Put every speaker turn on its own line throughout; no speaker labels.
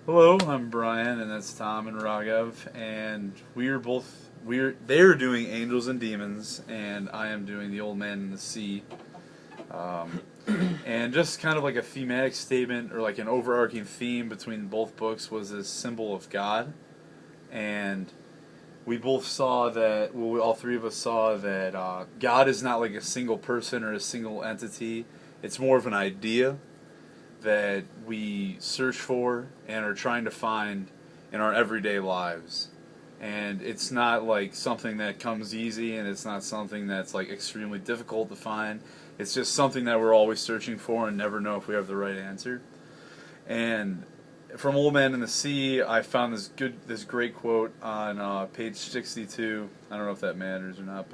Hello, I'm Brian, and that's Tom and Raghav, and they're doing Angels and Demons, and I am doing The Old Man in the Sea. Um, and just kind of like a thematic statement or like an overarching theme between both books was this symbol of God, and we both saw that. Well, all three of us saw that God is not like a single person or a single entity. It's more of an idea that we search for and are trying to find in our everyday lives. And it's not like something that comes easy, and it's not something that's like extremely difficult to find. It's just something that we're always searching for and never know if we have the right answer. And from Old Man in the Sea, I found this great quote on page 62. I don't know if that matters or not,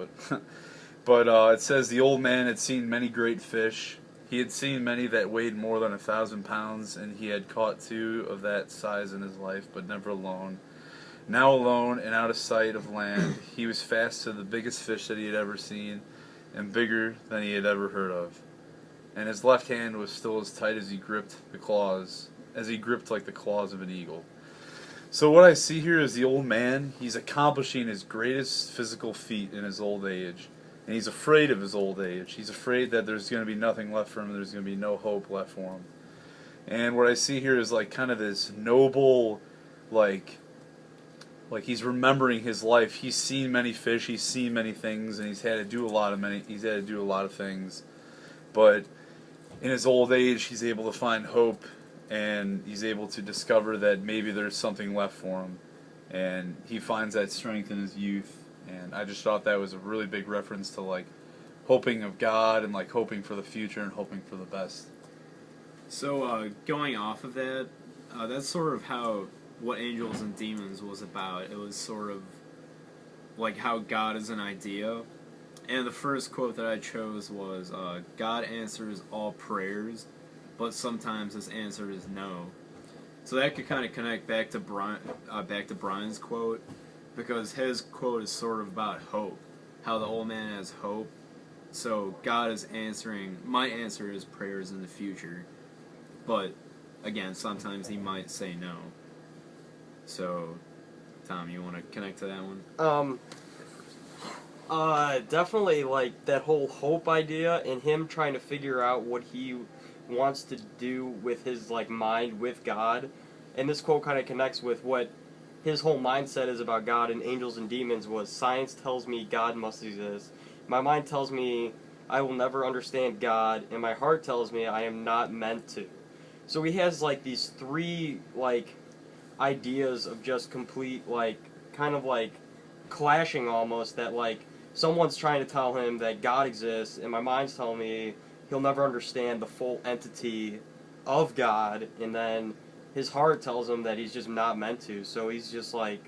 but it says the old man had seen many great fish. He had seen many that weighed more than 1,000 pounds, and he had caught two of that size in his life, but never alone. Now alone and out of sight of land, he was fast to the biggest fish that he had ever seen, and bigger than he had ever heard of. And his left hand was still as tight as he gripped like the claws of an eagle. So what I see here is the old man. He's accomplishing his greatest physical feat in his old age. And he's afraid of his old age. He's afraid that there's going to be nothing left for him. There's going to be no hope left for him. And what I see here is like kind of this noble, like he's remembering his life. He's seen many fish. He's seen many things, and he's had to do a lot of things. But in his old age, he's able to find hope, and he's able to discover that maybe there's something left for him. And he finds that strength in his youth. And I just thought that was a really big reference to like hoping of God and like hoping for the future and hoping for the best.
So, going off of that, that's sort of how what Angels and Demons was about. It was sort of like how God is an idea. And the first quote that I chose was, God answers all prayers, but sometimes his answer is no. So that could kind of connect back to Brian's quote, because his quote is sort of about hope, how the old man has hope. So God is answering, might answer his prayers in the future, but again, sometimes he might say no. So, Tom, you want to connect to that one?
Definitely like that whole hope idea and him trying to figure out what he wants to do with his like mind with God. And this quote kind of connects with what his whole mindset is about God and Angels and Demons was science tells me God must exist. My mind tells me I will never understand God, and my heart tells me I am not meant to. So he has like these three like ideas of just complete like kind of like clashing almost, that like someone's trying to tell him that God exists, and my mind's telling me he'll never understand the full entity of God, and then his heart tells him that he's just not meant to. So he's just like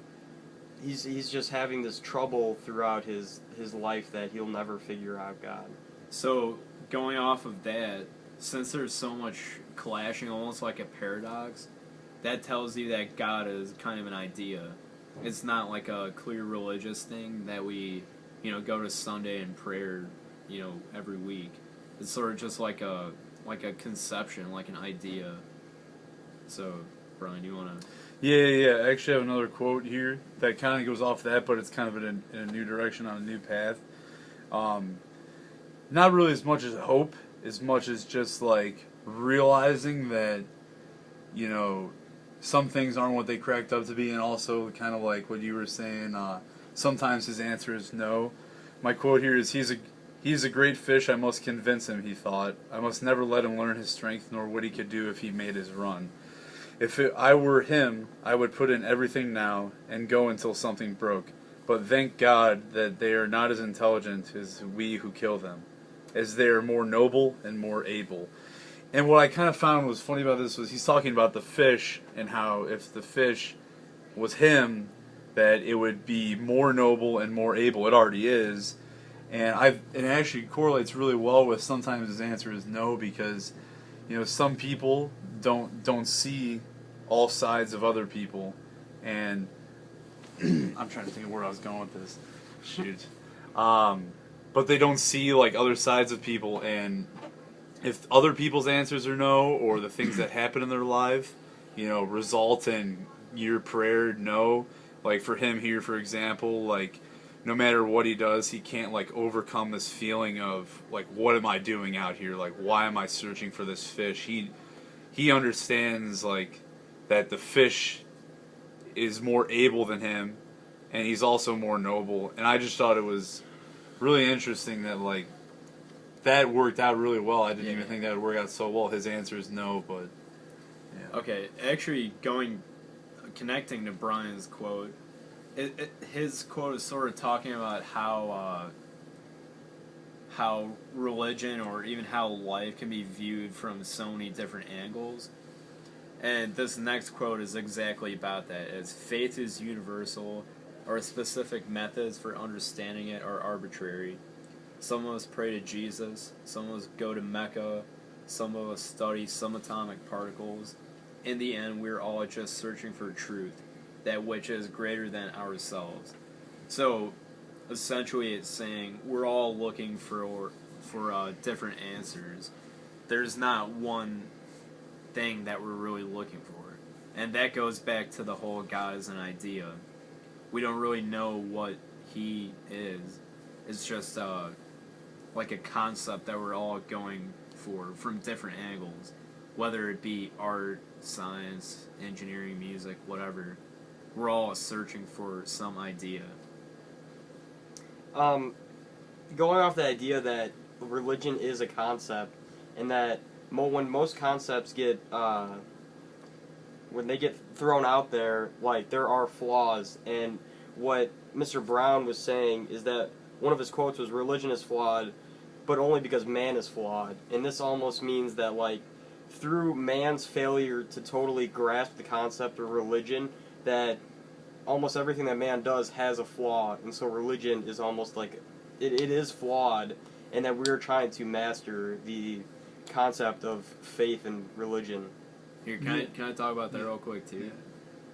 he's just having this trouble throughout his life that he'll never figure out God.
So, going off of that, since there's so much clashing, almost like a paradox, that tells you that God is kind of an idea. It's not like a clear religious thing that we, go to Sunday and prayer, every week. It's sort of just like a conception, like an idea. So, Brian, do you want to?
Yeah. I actually have another quote here that kind of goes off that, but it's kind of in a new direction on a new path. Not really as much as hope, as much as just like realizing that, some things aren't what they cracked up to be, and also kind of like what you were saying, sometimes his answer is no. My quote here is, he's a great fish, I must convince him, he thought. I must never let him learn his strength, nor what he could do if he made his run. I were him, I would put in everything now, and go until something broke. But thank God that they are not as intelligent as we who kill them, as they are more noble and more able. And what I kind of found was funny about this was he's talking about the fish, and how if the fish was him, that it would be more noble and more able. It already is. And it actually correlates really well with sometimes his answer is no, because some people don't see all sides of other people, and I'm trying to think of where I was going with this. Shoot. But they don't see like other sides of people, and if other people's answers are no, or the things that happen in their life, result in your prayer? No. Like for him here, for example, like no matter what he does, he can't like overcome this feeling of like, what am I doing out here? Like, why am I searching for this fish? He understands like that the fish is more able than him, and he's also more noble. And I just thought it was really interesting that like that worked out really well. I didn't even think that would work out so well. His answer is no, but yeah.
Okay, actually connecting to Brian's quote, his quote is sort of talking about how religion or even how life can be viewed from so many different angles. And this next quote is exactly about that. It's faith is universal. Our specific methods for understanding it are arbitrary. Some of us pray to Jesus, some of us go to Mecca, some of us study subatomic particles. In the end, we're all just searching for truth, that which is greater than ourselves. So, essentially it's saying we're all looking for different answers. There's not one thing that we're really looking for. And that goes back to the whole God is an idea. We don't really know what he is. It's just like a concept that we're all going for from different angles. Whether it be art, science, engineering, music, whatever. We're all searching for some idea.
Going off the idea that religion is a concept, and that when most concepts get when they get thrown out there, like there are flaws. And what Mr. Brown was saying is that one of his quotes was, "Religion is flawed, but only because man is flawed." And this almost means that like through man's failure to totally grasp the concept of religion, that almost everything that man does has a flaw, and so religion is almost like it is flawed, and that we're trying to master the concept of faith and religion.
Here, can I talk about that real quick too?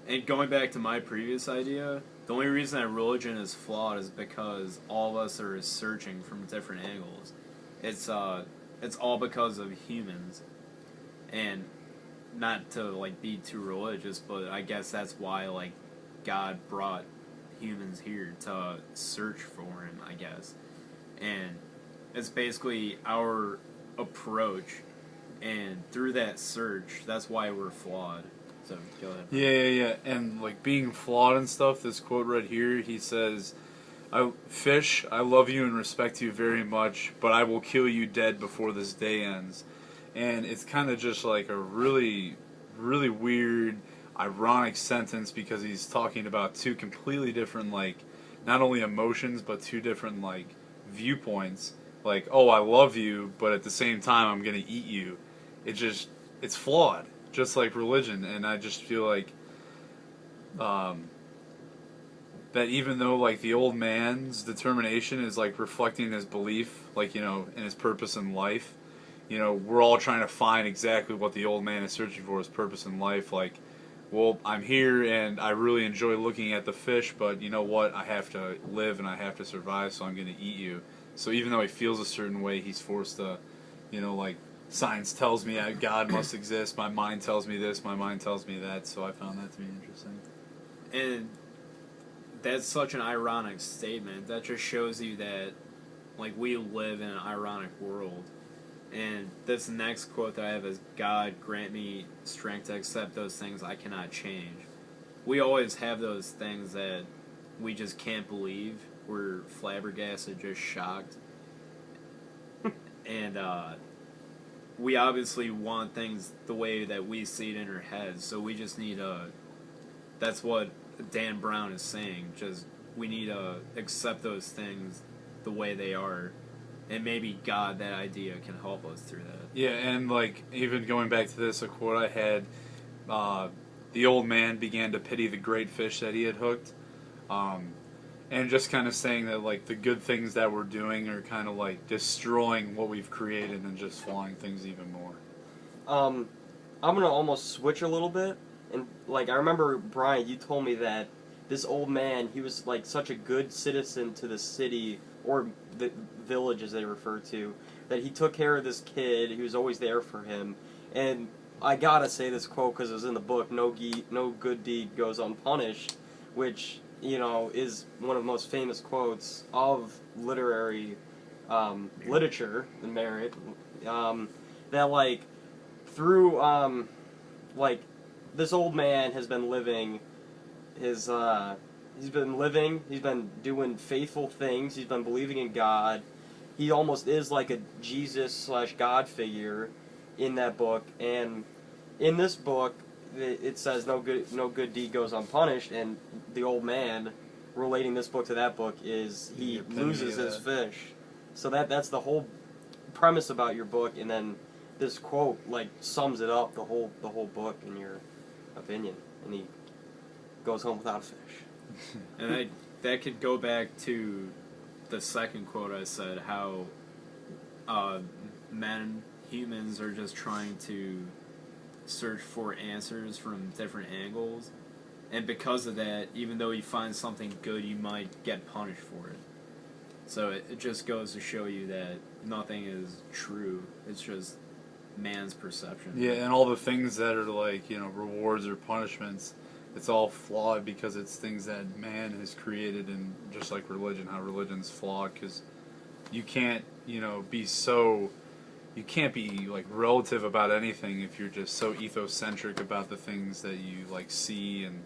Yeah. And going back to my previous idea, the only reason that religion is flawed is because all of us are searching from different angles. It's all because of humans, and not to like be too religious, but I guess that's why like God brought humans here to search for him, I guess. And it's basically our approach, and through that search, that's why we're flawed. So go ahead.
Yeah. And like being flawed and stuff, this quote right here, he says, Fish, I love you and respect you very much, but I will kill you dead before this day ends. And it's kind of just like a really, really weird, ironic sentence, because he's talking about two completely different, like, not only emotions, but two different, like, viewpoints. Like, oh, I love you, but at the same time, I'm going to eat you. It's flawed, just like religion. And I just feel like that even though, like, the old man's determination is, like, reflecting his belief, like, in his purpose in life, we're all trying to find exactly what the old man is searching for, his purpose in life. Like, well, I'm here and I really enjoy looking at the fish, but you know what? I have to live and I have to survive, so I'm going to eat you. So even though he feels a certain way, he's forced to, like, science tells me that God must exist, my mind tells me this, my mind tells me that, so I found that to be interesting.
And that's such an ironic statement. That just shows you that, like, we live in an ironic world. And this next quote that I have is, God grant me strength to accept those things I cannot change. We always have those things that we just can't believe. We're flabbergasted, just shocked. And we obviously want things the way that we see it in our heads. So we just need that's what Dan Brown is saying. Just we need to accept those things the way they are. And maybe God, that idea, can help us through that.
Yeah, and like even going back to this, a quote I had, the old man began to pity the great fish that he had hooked, and just kind of saying that like the good things that we're doing are kind of like destroying what we've created and just flying things even more.
I'm gonna almost switch a little bit, and like I remember Brian, you told me that this old man, he was like such a good citizen to the city or the village as they refer to, that he took care of this kid. He was always there for him, and I gotta say this quote because it was in the book. No good deed goes unpunished, which is one of the most famous quotes of literary literature and merit. That like through like this old man has been living his he's been doing faithful things. He's been believing in God. He almost is like a Jesus/God figure in that book, and in this book it says no good deed goes unpunished, and the old man relating this book to that book is he loses his fish. So that's the whole premise about your book, and then this quote like sums it up, the whole book in your opinion, and he goes home without a fish.
And that could go back to the second quote I said, how humans are just trying to search for answers from different angles, and because of that, even though you find something good, you might get punished for it. So it just goes to show you that nothing is true. It's just man's perception.
Yeah, and all the things that are like, rewards or punishments, it's all flawed because it's things that man has created, and just like religion, how religion's flawed, because you can't, you can't be like relative about anything if you're just so egocentric about the things that you like see, and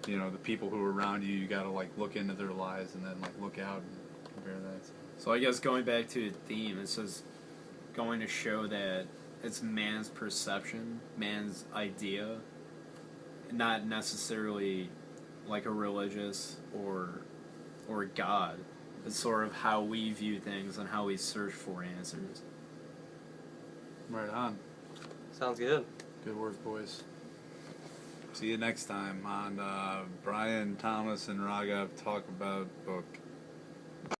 the people who are around you, you gotta like look into their lives and then like look out and compare that.
So I guess going back to the theme, it's just going to show that it's man's perception, man's idea, not necessarily like a religious or God. It's sort of how we view things and how we search for answers.
Right on.
Sounds good.
Good work, boys. See you next time on Brian, Thomas, and Raghav Talk About Book.